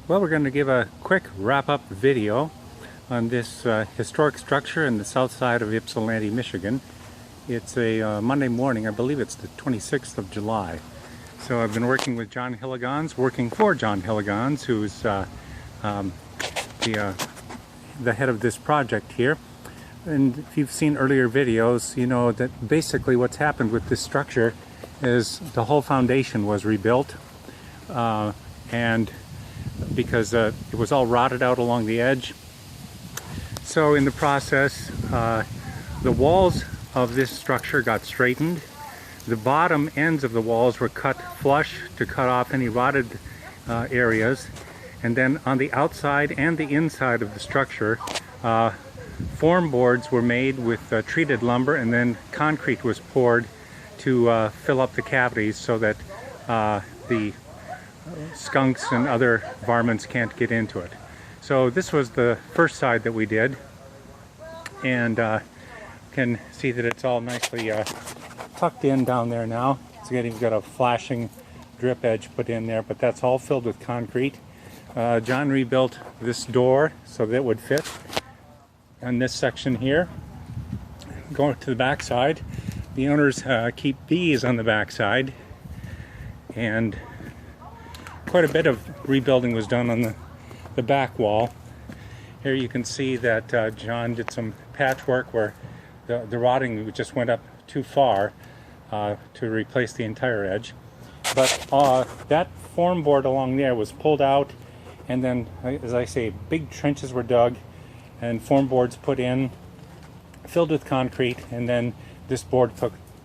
Well, we're going to give a quick wrap-up video on this historic structure in the south side of Ypsilanti, Michigan. It's a Monday morning. I believe it's the 26th of July. So I've been working with John Hilligans, working for John Hilligans, who's the head of this project here. And if you've seen earlier videos, you know that basically what's happened with this structure is the whole foundation was rebuilt, and because it was all rotted out along the edge. So in the process, the walls of this structure got straightened. The bottom ends of the walls were cut flush to cut off any rotted areas. And then on the outside and the inside of the structure, form boards were made with treated lumber, and then concrete was poured to fill up the cavities so that the skunks and other varmints can't get into it. So this was the first side that we did, and can see that it's all nicely tucked in down there now. It's even got a flashing drip edge put in there, but that's all filled with concrete. John rebuilt this door so that it would fit on this section here. Going to the back side, the owners keep bees on the back side, and quite a bit of rebuilding was done on the back wall. Here you can see that John did some patchwork where the rotting just went up too far to replace the entire edge. But that form board along there was pulled out, and then, as I say, big trenches were dug and form boards put in, filled with concrete, and then this board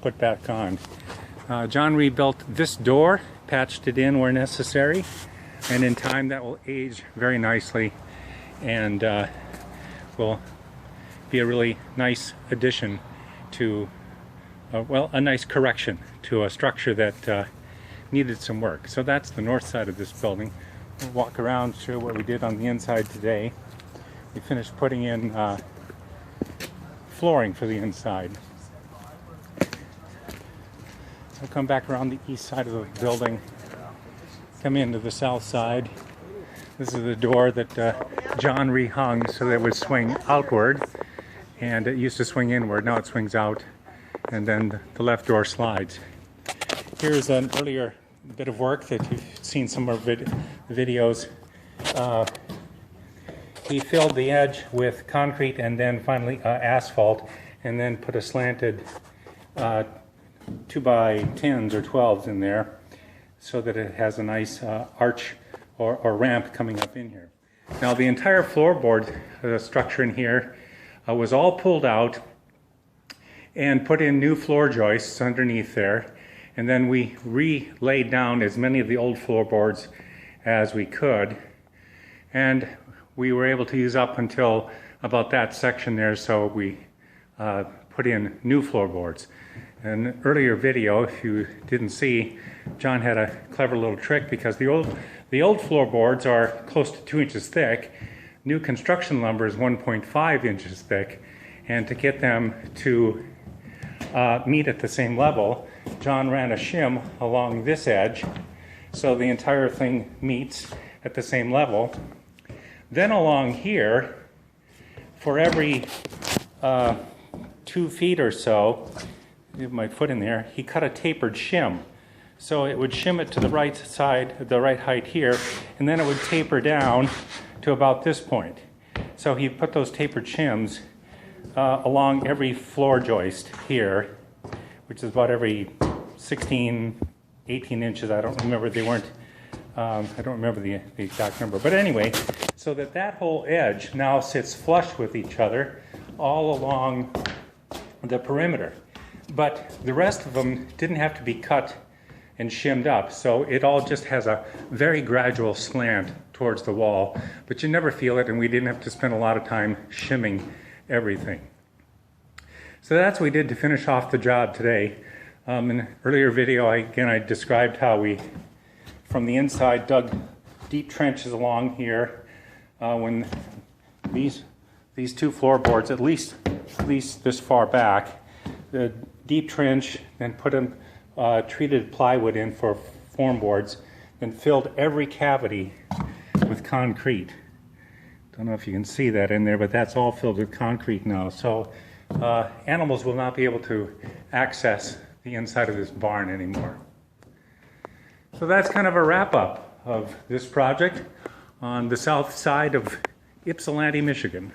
put back on. John rebuilt this door, patched it in where necessary, and in time that will age very nicely and will be a really nice addition to, well, a nice correction to a structure that needed some work. So that's the north side of this building. We'll walk around, show what we did on the inside today. We finished putting in flooring for the inside. I'll come back around the east side of the building, come into the south side. This is the door that John rehung so that it would swing outward, and it used to swing inward. Now it swings out, and then the left door slides. Here's an earlier bit of work that you've seen some of the videos. He filled the edge with concrete and then finally asphalt, and then put a slanted 2x10s or 12s in there so that it has a nice arch or ramp coming up in here. Now the entire floorboard structure in here was all pulled out and put in new floor joists underneath there, and then we re-laid down as many of the old floorboards as we could, and we were able to use up until about that section there, so we put in new floorboards. In an earlier video, if you didn't see, John had a clever little trick, because the old floorboards are close to 2 inches thick. New construction lumber is 1.5 inches thick, and to get them to meet at the same level, John ran a shim along this edge so the entire thing meets at the same level. Then along here, for every 2 feet or so, my foot in there, he cut a tapered shim. So it would shim it to the right side, the right height here, and then it would taper down to about this point. So he put those tapered shims along every floor joist here, which is about every 16, 18 inches. I don't remember, they weren't, I don't remember the exact number. But anyway, so that whole edge now sits flush with each other all along the perimeter. But the rest of them didn't have to be cut and shimmed up, so it all just has a very gradual slant towards the wall, but you never feel it, and we didn't have to spend a lot of time shimming everything. So that's what we did to finish off the job today. In an earlier video, I described how we, from the inside, dug deep trenches along here when these two floorboards, at least this far back, the deep trench, then put in treated plywood in for form boards, then filled every cavity with concrete. Don't know if you can see that in there, but that's all filled with concrete now. So animals will not be able to access the inside of this barn anymore. So that's kind of a wrap-up of this project on the south side of Ypsilanti, Michigan.